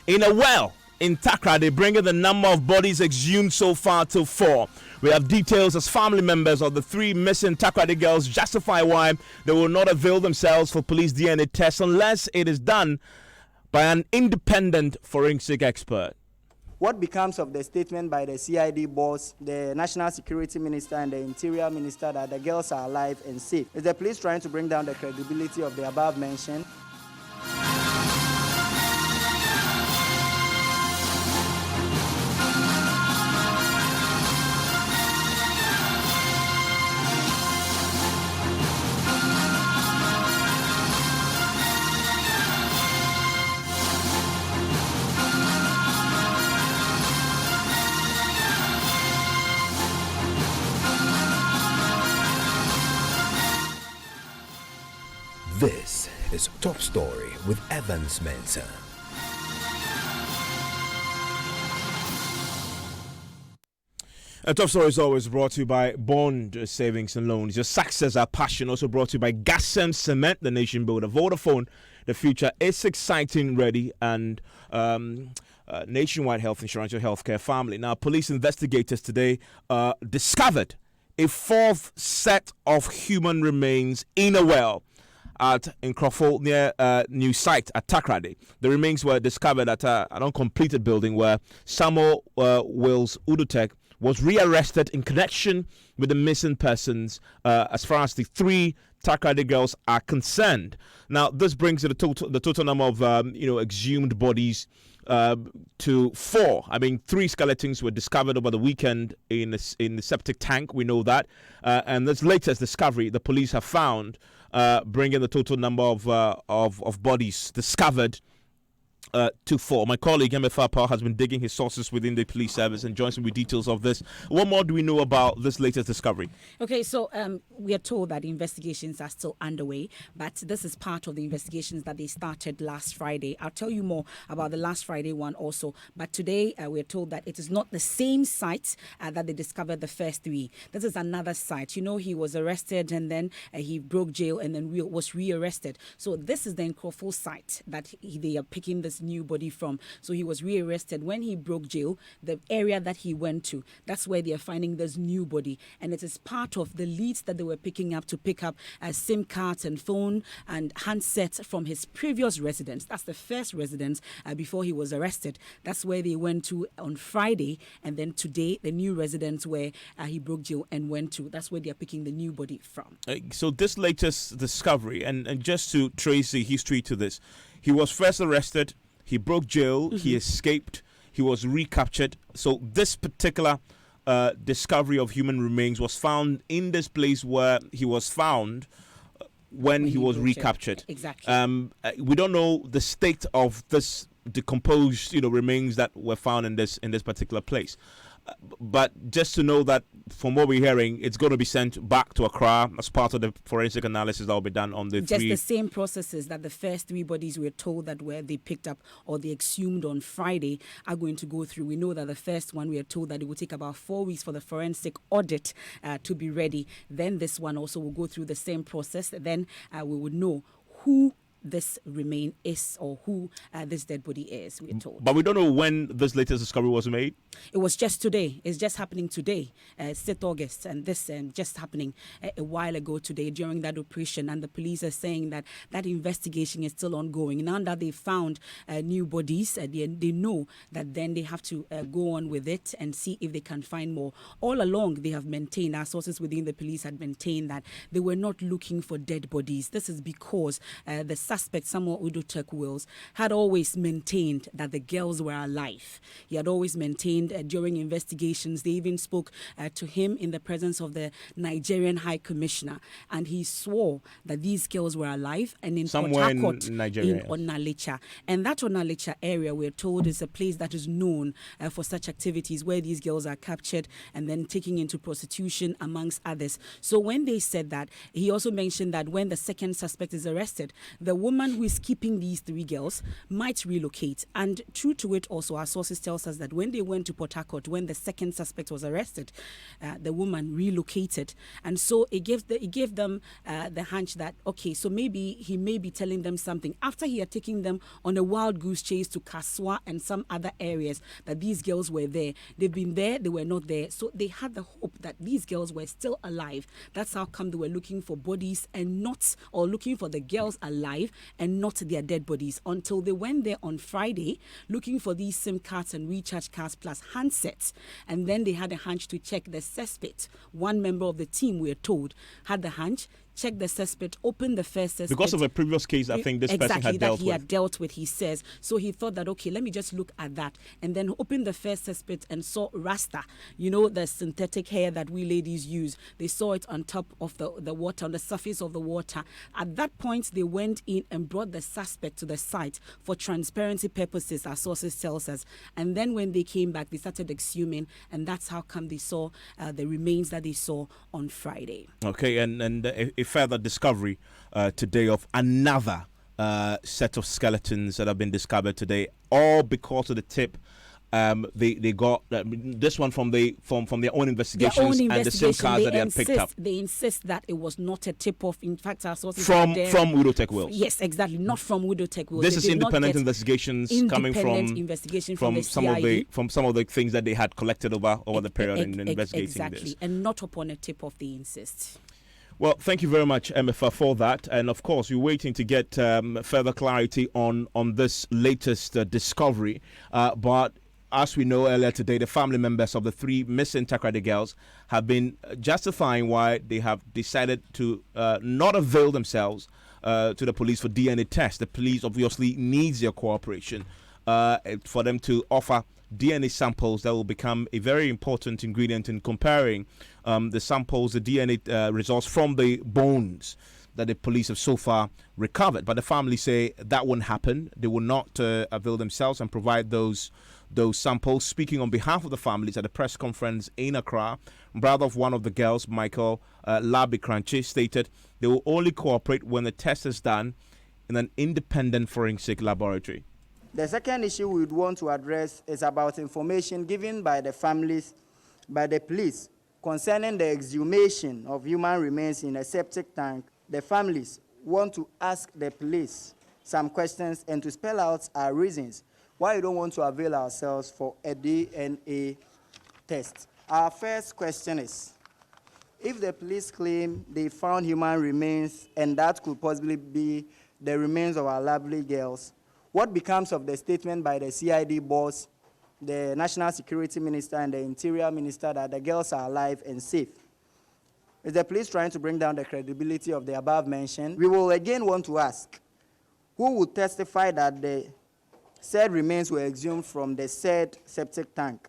in a well in Takrady, bringing the number of bodies exhumed so far to 4. We have details as family members of the 3 missing Takrady girls justify why they will not avail themselves for police DNA tests unless it is done by an independent forensic expert. What becomes of the statement by the CID boss, the National Security Minister, and the Interior Minister that the girls are alive and safe? Is the police trying to bring down the credibility of the above mentioned? This is Top Story with Evans Mensah. Top Story is always brought to you by Bond Savings and Loans. Your success, our passion. Also brought to you by Gasem Cement, the nation builder. Vodafone, the future is exciting, ready, and Nationwide Health Insurance, your healthcare family. Now, police investigators today discovered a 4th set of human remains in a well at Nkrofo near new site at Takrady. The remains were discovered at an uncompleted building where Samuel Wills Udutek was rearrested in connection with the missing persons as far as the 3 Takrady girls are concerned. Now, this brings the total number of exhumed bodies to 4. I mean, 3 skeletons were discovered over the weekend in the septic tank. We know that, and this latest discovery the police have found, bringing the total number of bodies discovered to 4. My colleague MFR Paul has been digging his sources within the police service and joins me with details of this. What more do we know about this latest discovery? Okay, so we are told that investigations are still underway, but this is part of the investigations that they started last Friday. I'll tell you more about the last Friday one also, but today we're told that it is not the same site that they discovered the first 3. This is another site. You know, he was arrested and then he broke jail and then was rearrested. So this is the Nkrofo site that they are picking this new body from. So he was rearrested when he broke jail. The area that he went to, that's where they are finding this new body, and it is part of the leads that they were picking up to pick up SIM cards and phone and handsets from his previous residence. That's the first residence before he was arrested. That's where they went to on Friday, and then today the new residence where he broke jail and went to. That's where they are picking the new body from. So this latest discovery, and just to trace the history to this, he was first arrested. He broke jail, he escaped, he was recaptured. So this particular discovery of human remains was found in this place where he was found when he was recaptured. Exactly. We don't know the state of this decomposed, remains that were found in this particular place. But just to know that from what we're hearing, it's going to be sent back to Accra as part of the forensic analysis that will be done on the 3. Just the same processes that the first 3 bodies we're told that were they picked up or they exhumed on Friday are going to go through. We know that the first one we are told that it will take about 4 weeks for the forensic audit to be ready. Then this one also will go through the same process. Then we would know who this remain is or who this dead body is, we're told. But we don't know when this latest discovery was made. It was just today. It's just happening today, 6th August, and this just happening a while ago today during that operation. And the police are saying that that investigation is still ongoing. Now that they found new bodies, they know that then they have to go on with it and see if they can find more. All along, they have maintained, our sources within the police had maintained that they were not looking for dead bodies. This is because the suspect, Samuel Udutek Wills, had always maintained that the girls were alive. He had always maintained during investigations. They even spoke to him in the presence of the Nigerian High Commissioner, and he swore that these girls were alive and in somewhere Port Harcourt, in Nigeria, in Onalicha. And that Onalicha area, we're told, is a place that is known for such activities where these girls are captured and then taken into prostitution, amongst others. So when they said that, he also mentioned that when the second suspect is arrested, the woman who is keeping these 3 girls might relocate. And true to it also, our sources tells us that when they went to Port Harcourt, when the second suspect was arrested, the woman relocated. And so it gave them the hunch that, okay, so maybe he may be telling them something. After he had taken them on a wild goose chase to Kaswa and some other areas, that these girls were there. They've been there, they were not there. So they had the hope that these girls were still alive. That's how come they were looking for bodies and not, or looking for the girls alive and not their dead bodies, until they went there on Friday looking for these SIM cards and recharge cards plus handsets. And then they had a hunch to check the suspect. One member of the team, we are told, had the hunch, check the suspect, open the first suspect. Because of a previous case, I think this person had dealt with. Had dealt with, he says. So he thought that, okay, let me just look at that. And then opened the first suspect and saw Rasta, the synthetic hair that we ladies use. They saw it on top of the water, on the surface of the water. At that point, they went in and brought the suspect to the site for transparency purposes, our sources tells us. And then when they came back, they started exhuming, and that's how come they saw the remains that they saw on Friday. Okay, and a further discovery today of another set of skeletons that have been discovered today, all because of the tip they got this one from their own investigations and the SIM cards that they had picked up. They insist that it was not a tip-off. In fact, our sources from Widow Tech Wills. Yes, exactly, not from Widow Tech Wills. This is independent investigations coming from the some of the things that they had collected over the period in investigating this, and not upon a tip-off. They insist. Well, thank you very much, Emefa, for that. And of course, we're waiting to get further clarity on this latest discovery. But as we know earlier today, the family members of the 3 missing Takoradi girls have been justifying why they have decided to not avail themselves to the police for DNA tests. The police obviously needs their cooperation for them to offer DNA samples that will become a very important ingredient in comparing the samples, the DNA results from the bones that the police have so far recovered. But the family say that won't happen. They will not avail themselves and provide those samples. Speaking on behalf of the families at a press conference in Accra, brother of one of the girls, Michael Labikranchi, stated they will only cooperate when the test is done in an independent forensic laboratory. The second issue we would want to address is about information given by the families, by the police, concerning the exhumation of human remains in a septic tank. The families want to ask the police some questions and to spell out our reasons why we don't want to avail ourselves for a DNA test. Our first question is, if the police claim they found human remains and that could possibly be the remains of our lovely girls, what becomes of the statement by the CID boss, the National Security Minister, and the Interior Minister that the girls are alive and safe? Is the police trying to bring down the credibility of the above mentioned? We will again want to ask, who would testify that the said remains were exhumed from the said septic tank,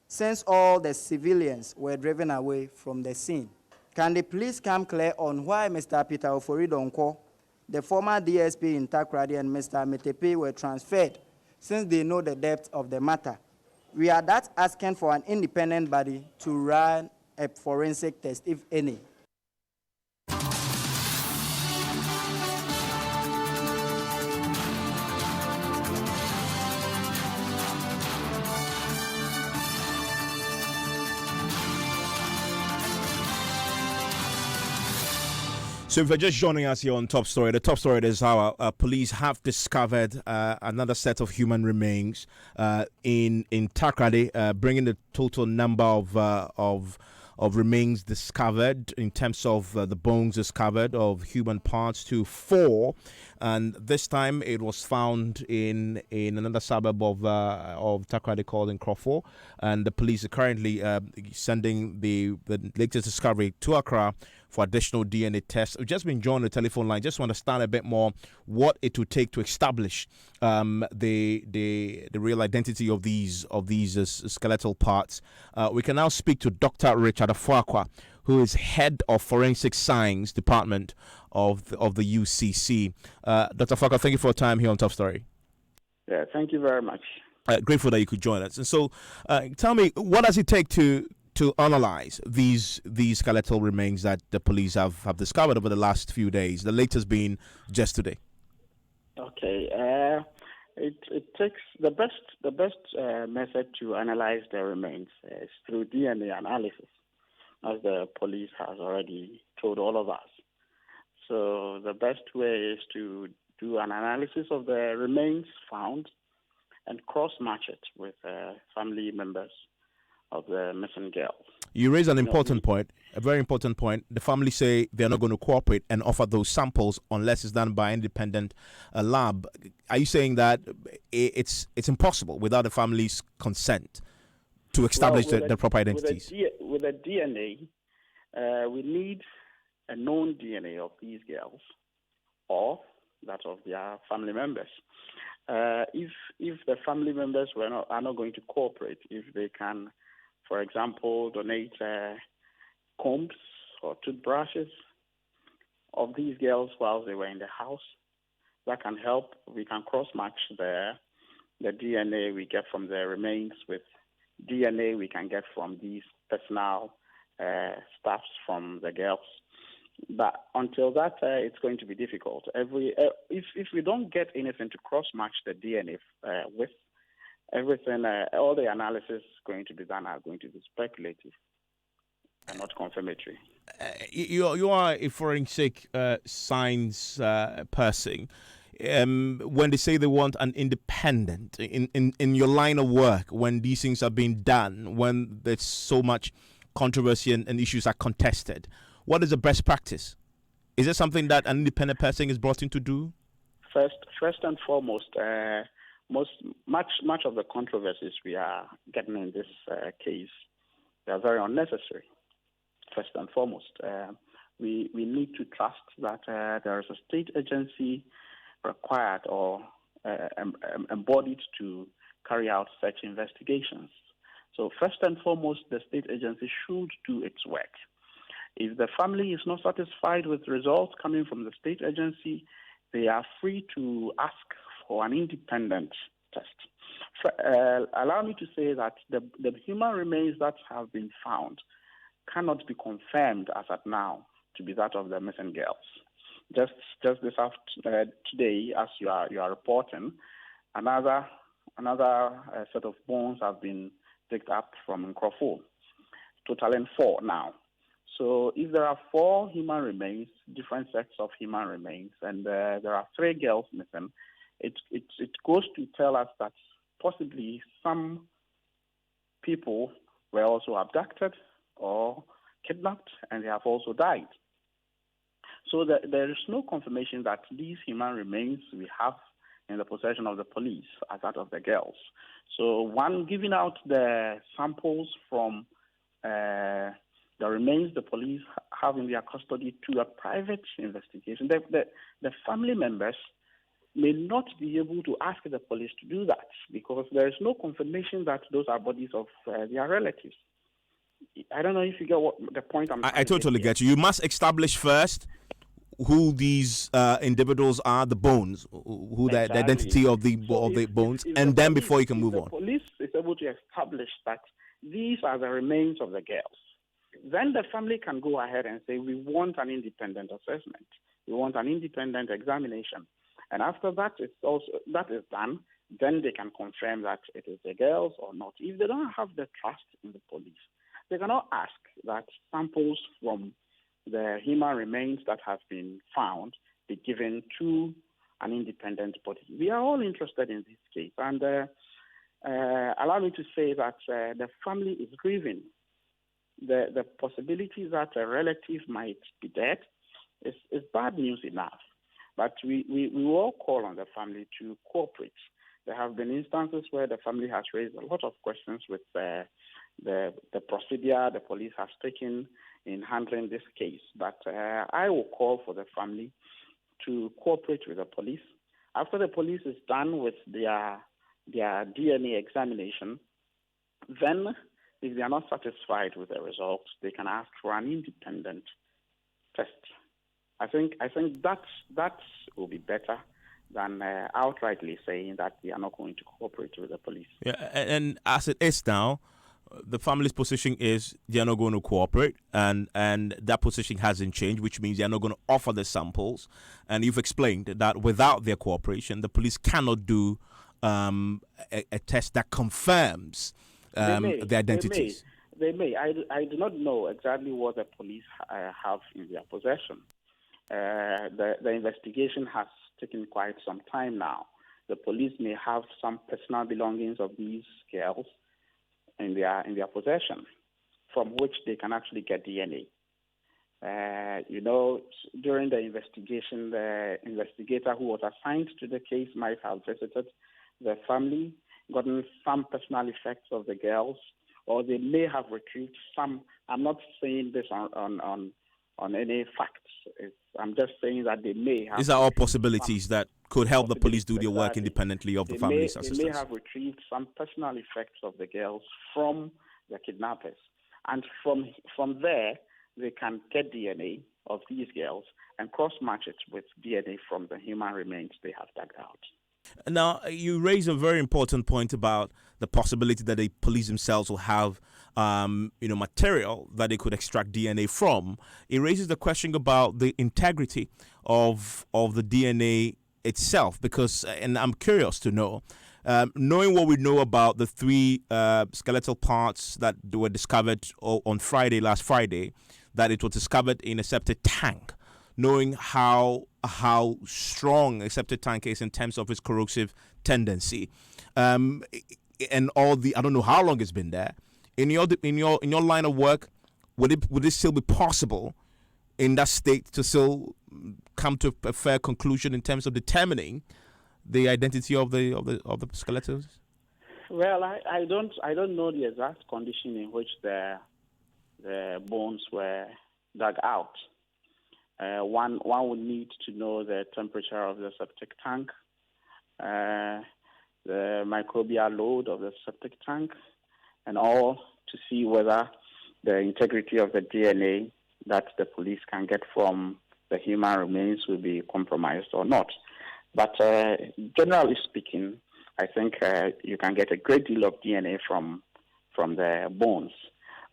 since all the civilians were driven away from the scene? Can the police come clear on why Mr. Peter Oforidonko, the former DSP in Takoradi, and Mr. Metepe were transferred, since they know the depth of the matter? We are that asking for an independent body to run a forensic test, if any. So if you're just joining us here on Top Story, the top story is how police have discovered another set of human remains in Takoradi, bringing the total number of remains discovered in terms of the bones discovered of human parts to 4, and this time it was found in another suburb of Takoradi called in Crawford, and the police are currently sending the latest discovery to Accra for additional DNA tests. We've just been joined on the telephone line just to understand a bit more what it would take to establish the real identity of these skeletal parts. We can now speak to Dr. Richard Afuakwa, who is head of Forensic Science Department of the UCC. Dr. Afuakwa, thank you for your time here on Top Story. Yeah, thank you very much. Grateful that you could join us. And so, tell me, what does it take to analyze these skeletal remains that the police have discovered over the last few days, the latest being just today? Okay. It takes the best method to analyze the remains is through DNA analysis, as the police has already told all of us. So the best way is to do an analysis of the remains found and cross-match it with family members of the missing girls. You raise an important point, a very important point. The family say they're not going to cooperate and offer those samples unless it's done by independent lab. Are you saying that it's impossible without the family's consent to establish the proper identities? With a DNA, we need a known DNA of these girls or that of their family members. If the family members are not going to cooperate, if they can, for example, donate combs or toothbrushes of these girls while they were in the house, that can help. We can cross-match the DNA we get from the remains with DNA we can get from these personal stuffs from the girls. But until that, it's going to be difficult. If we don't get anything to cross-match the DNA with, everything, all the analysis going to be done are going to be speculative and not confirmatory. You are a forensic science person. When they say they want an independent in your line of work, when these things are being done, when there's so much controversy and issues are contested, what is the best practice? Is it something that an independent person is brought in to do? First and foremost, much of the controversies we are getting in this case, they are very unnecessary. First and foremost, we need to trust that there is a state agency required or embodied to carry out such investigations. So first and foremost, the state agency should do its work. If the family is not satisfied with results coming from the state agency, they are free to ask for an independent test. Allow me to say that the human remains that have been found cannot be confirmed as at now to be that of the missing girls. Just this today, as you are reporting, another set of bones have been picked up from Nkrofo, totaling 4 now. So if there are 4 human remains, different sets of human remains, and there are 3 girls missing, it goes to tell us that possibly some people were also abducted or kidnapped, and they have also died. So there is no confirmation that these human remains we have in the possession of the police are that of the girls. So one giving out the samples from the remains the police have in their custody to a private investigation. The family members may not be able to ask the police to do that because there is no confirmation that those are bodies of their relatives. I don't know if you get the point I'm trying to make. I totally get you. You must establish first who these individuals are, the bones, who Exactly. the identity of the bones, and then before you can move on. The police is able to establish that these are the remains of the girls. Then the family can go ahead and say, we want an independent assessment. We want an independent examination. And after that, that is done, then they can confirm that it is the girls or not. If they don't have the trust in the police, they cannot ask that samples from the human remains that have been found be given to an independent body. We are all interested in this case. And allow me to say that the family is grieving. The possibility that a relative might be dead is bad news enough. But we all call on the family to cooperate. There have been instances where the family has raised a lot of questions with the procedure the police has taken in handling this case. But I will call for the family to cooperate with the police. After the police is done with their DNA examination, then if they are not satisfied with the results, they can ask for an independent test. I think that will be better than outrightly saying that we are not going to cooperate with the police. Yeah, and as it is now, the family's position is they're not going to cooperate, and that position hasn't changed, which means they're not going to offer the samples. And you've explained that without their cooperation, the police cannot do a test that confirms the identities. They may. I do not know exactly what the police have in their possession. The investigation has taken quite some time now. The police may have some personal belongings of these girls in their possession, from which they can actually get DNA. During the investigation, the investigator who was assigned to the case might have visited the family, gotten some personal effects of the girls, or they may have retrieved some. I'm not saying this on any facts. I'm just saying that they may have. These are all possibilities that could help the police do their work independently of the family's assistance. They may have retrieved some personal effects of the girls from the kidnappers. And from there, they can get DNA of these girls and cross-match it with DNA from the human remains they have dug out. Now, you raise a very important point about the possibility that the police themselves will have, material that they could extract DNA from. It raises the question about the integrity of the DNA itself, because, and I'm curious to know, knowing what we know about the 3 skeletal parts that were discovered on last Friday, that it was discovered in a septic tank. Knowing how strong a septic tank is in terms of its corrosive tendency, and all the, I don't know how long it's been there. In your line of work, would it still be possible in that state to still come to a fair conclusion in terms of determining the identity of the skeletons? Well, I don't know the exact condition in which the bones were dug out. One would need to know the temperature of the septic tank, the microbial load of the septic tank, and all to see whether the integrity of the DNA that the police can get from the human remains will be compromised or not. But generally speaking, I think you can get a great deal of DNA from the bones.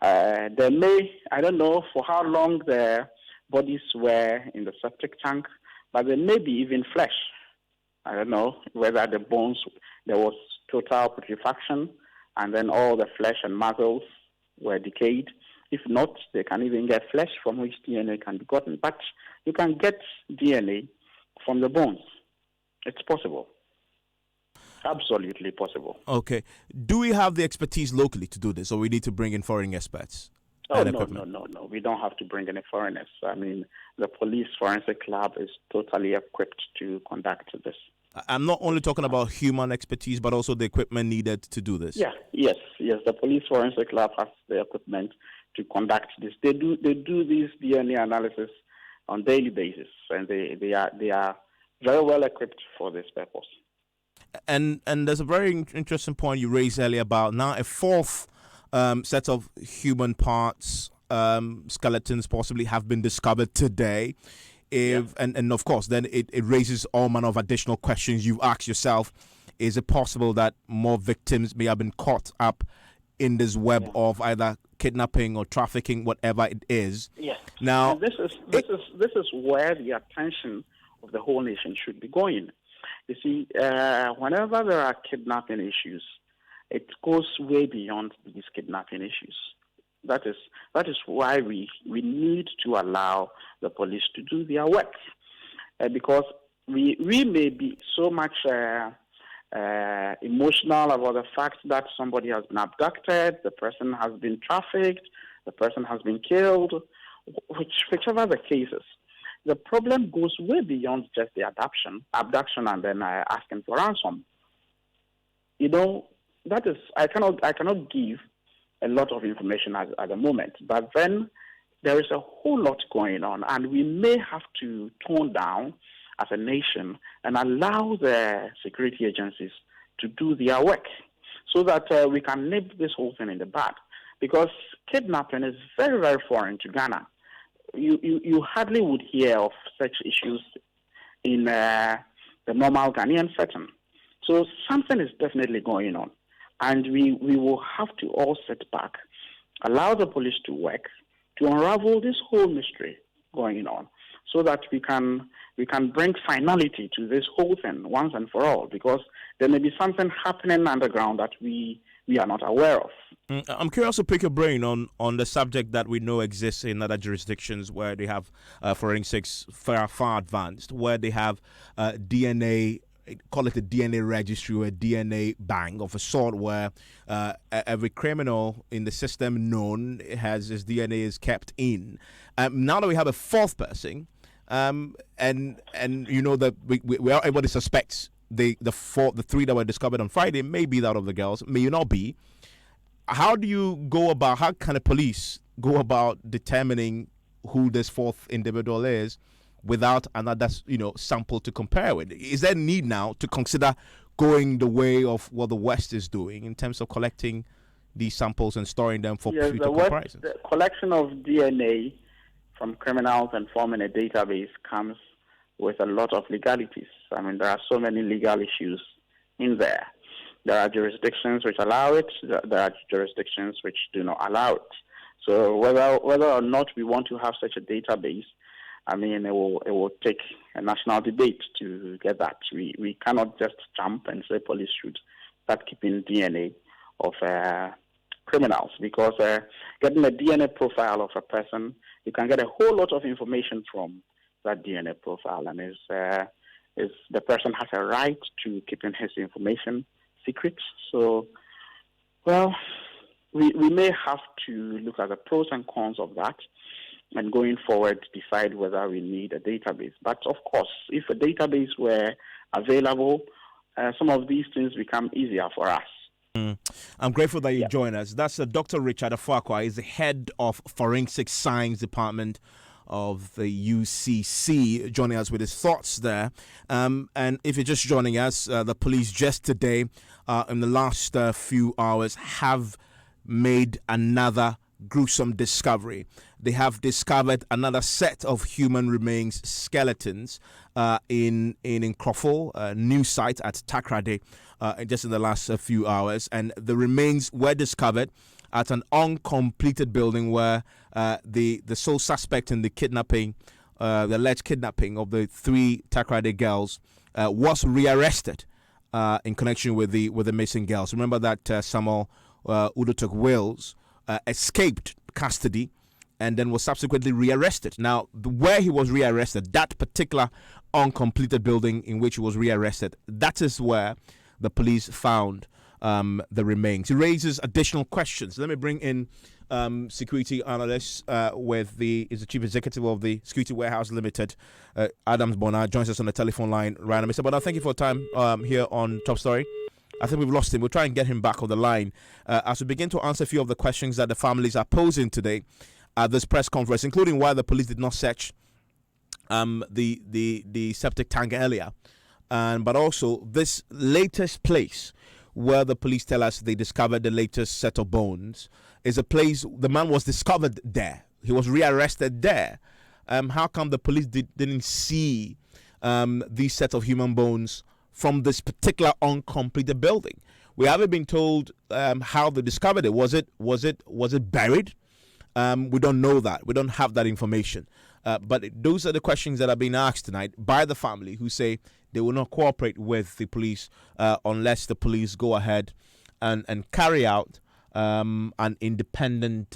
There may, I don't know for how long the bodies were in the septic tank, but there may be even flesh. I don't know whether the bones, there was total putrefaction, and then all the flesh and muscles were decayed. If not, they can even get flesh from which DNA can be gotten. But you can get DNA from the bones. It's possible. Absolutely possible. Okay. Do we have the expertise locally to do this, or we need to bring in foreign experts? Oh, no. We don't have to bring any foreigners. I mean, the police forensic lab is totally equipped to conduct this. I'm not only talking about human expertise, but also the equipment needed to do this. Yes. The police forensic lab has the equipment to conduct this. They do this DNA analysis on daily basis, and they are very well equipped for this purpose. And there's a very interesting point you raised earlier about now a 4th set of human parts, skeletons possibly have been discovered today. And of course, then it raises all manner of additional questions you ask yourself. Is it possible that more victims may have been caught up in this web of either kidnapping or trafficking, whatever it is? Yes. Now, and this is where the attention of the whole nation should be going. You see, whenever there are kidnapping issues, it goes way beyond these kidnapping issues. That is why we need to allow the police to do their work, because we may be so much emotional about the fact that somebody has been abducted, the person has been trafficked, the person has been killed, whichever the cases. The problem goes way beyond just the abduction and then asking for ransom. That is, I cannot give a lot of information at the moment, but then there is a whole lot going on, and we may have to tone down as a nation and allow the security agencies to do their work so that we can nip this whole thing in the bud, because kidnapping is very, very foreign to Ghana. You hardly would hear of such issues in the normal Ghanaian setting. So something is definitely going on. And we will have to all sit back, allow the police to work, to unravel this whole mystery going on, so that we can bring finality to this whole thing once and for all, because there may be something happening underground that we are not aware of. I'm curious to pick your brain on the subject that we know exists in other jurisdictions where they have forensics far advanced, where they have DNA, call it a DNA registry or a DNA bank of a sort, where every criminal in the system known has his DNA is kept in. Now that we have a fourth person, and you know that we are able to suspect the three that were discovered on Friday may be that of the girls, may not be. How can a police go about determining who this fourth individual is without another, sample to compare with? Is there a need now to consider going the way of what the West is doing in terms of collecting these samples and storing them for future comparisons? The collection of DNA from criminals and forming a database comes with a lot of legalities. I mean, there are so many legal issues in there. There are jurisdictions which allow it. There are jurisdictions which do not allow it. So whether or not we want to have such a database, I mean, it will take a national debate to get that. We cannot just jump and say police should start keeping DNA of criminals, because getting a DNA profile of a person, you can get a whole lot of information from that DNA profile, and is the person has a right to keeping his information secret. So, well, we may have to look at the pros and cons of that, and going forward decide whether we need a database. But of course, if a database were available, some of these things become easier for us. I'm grateful that you join us. That's Dr. Richard Afakwa. He's the head of Forensic Science Department of the UCC, joining us with his thoughts there. And if you're just joining us, the police just today, in the last few hours, have made another gruesome discovery. They have discovered another set of human remains skeletons in Nkrofo, a new site at Takrade, just in the last few hours. And the remains were discovered at an uncompleted building where the sole suspect in the kidnapping, the alleged kidnapping of the three Takrade girls, was rearrested in connection with the missing girls. Remember that Samuel Udotok Wills escaped custody and then was subsequently rearrested. Now, where he was rearrested, that particular uncompleted building in which he was rearrested, that is where the police found the remains. It raises additional questions. Let me bring in security analyst is the chief executive of the Security Warehouse Limited, Adams Bonner, joins us on the telephone line right now. Mr. Bonner, thank you for your time here on Top Story. I think we've lost him. We'll try and get him back on the line as we begin to answer a few of the questions that the families are posing today at this press conference, including why the police did not search the septic tank earlier, but also this latest place where the police tell us they discovered the latest set of bones is a place the man was discovered there. He was rearrested there. How come the police didn't see these set of human bones from this particular uncompleted building? We haven't been told how they discovered it. Was it buried? We don't know that. We don't have that information. But those are the questions that are being asked tonight by the family, who say they will not cooperate with the police unless the police go ahead and carry out an independent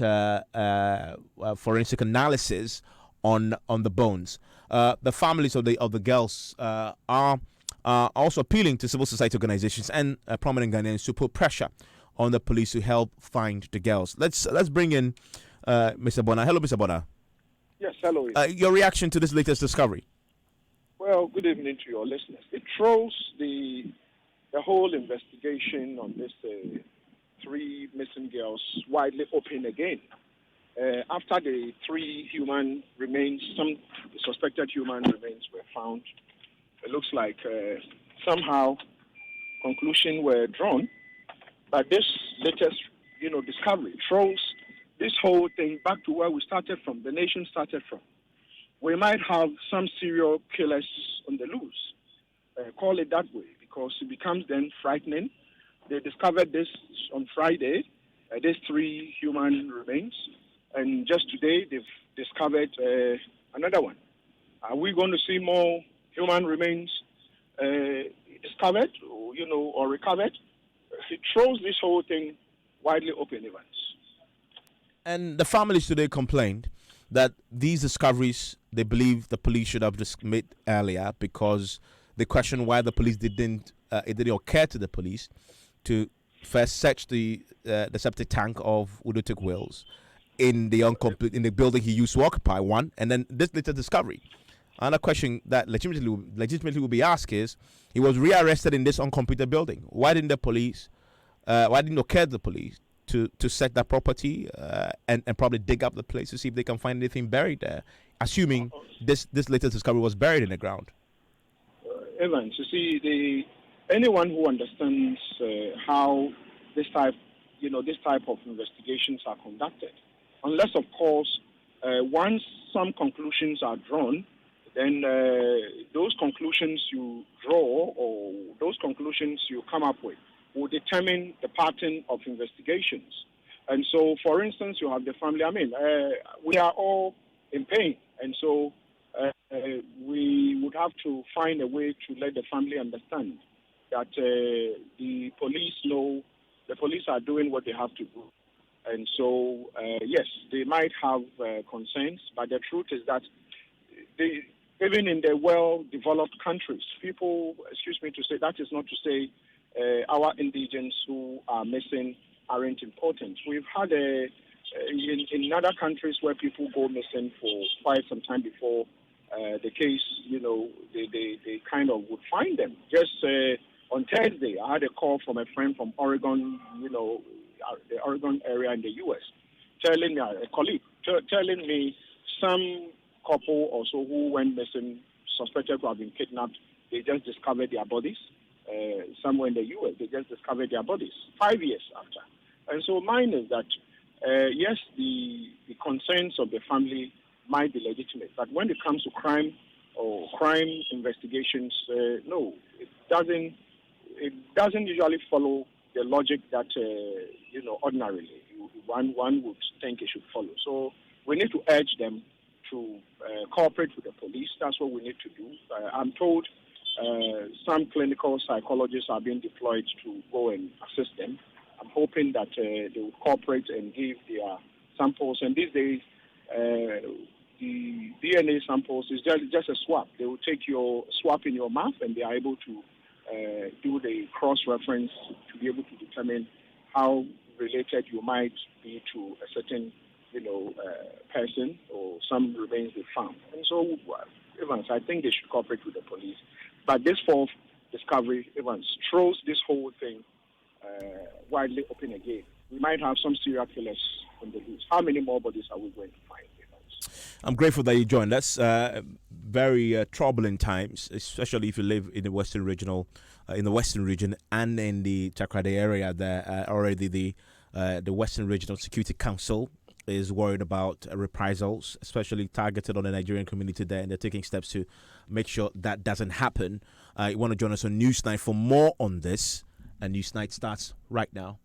forensic analysis on the bones. The families of the girls are also appealing to civil society organizations and prominent Ghanaians to put pressure on the police to help find the girls. Let's bring in Mr. Bonner. Hello, Mr. Bonner. Yes, hello. Your reaction to this latest discovery? Well, good evening to your listeners. It throws the whole investigation on this three missing girls widely open again. After the three human remains, the suspected human remains were found, it looks like somehow conclusions were drawn. But this latest, discovery throws this whole thing back to where we started from, the nation started from. We might have some serial killers on the loose, call it that way, because it becomes then frightening they discovered this on Friday. These 3 human remains, and just today they've discovered another one. Are we going to see more human remains discovered, or recovered? It throws this whole thing widely open, Evans. And the families today complained that these discoveries they believe the police should have just made earlier, because they question why the police it didn't occur to the police to first search the septic tank of Udotic Wells in the building he used to occupy, one, and then this later discovery. Another question that legitimately will be asked is, he was rearrested in this uncompleted building. Why didn't the police? Why didn't it occur to the police to search that property and probably dig up the place to see if they can find anything buried there, assuming this latest discovery was buried in the ground? Evans, you see, anyone who understands how this type of investigations are conducted, unless of course once some conclusions are drawn, then those conclusions you draw or those conclusions you come up with will determine the pattern of investigations. And so, for instance, you have the family. We are all in pain, and so we would have to find a way to let the family understand that the police are doing what they have to do. And so, yes, they might have concerns, but the truth is that even in the well-developed countries, people, excuse me to say, that is not to say our indigents who are missing aren't important. We've had in other countries where people go missing for quite some time before the case, they kind of would find them. Just on Thursday, I had a call from a friend from Oregon, the Oregon area in the U.S., telling me, a colleague, telling me some couple or so who went missing, suspected to have been kidnapped, they just discovered their bodies. Somewhere in the U.S., they just discovered their bodies 5 years after. And so mine is that, yes, the concerns of the family might be legitimate, but when it comes to crime or crime investigations, no, it doesn't usually follow the logic that, ordinarily one would think it should follow. So we need to urge them to cooperate with the police. That's what we need to do. I'm told some clinical psychologists are being deployed to go and assist them. I'm hoping that they will cooperate and give their samples. And these days, the DNA samples is just a swab. They will take your swab in your mouth, and they are able to do the cross-reference to be able to determine how related you might be to a certain, person or some remains they found. And so, Evans, I think they should cooperate with the police. But this fourth discovery, Evans, throws this whole thing widely open again. We might have some serial killers on the loose. How many more bodies are we going to find, Evans? I'm grateful that you joined. That's very troubling times, especially if you live in the Western region and in the Takrady area. There already the Western Regional Security Council is worried about reprisals, especially targeted on the Nigerian community there, and they're taking steps to make sure that doesn't happen. You want to join us on Newsnight for more on this, and Newsnight starts right now.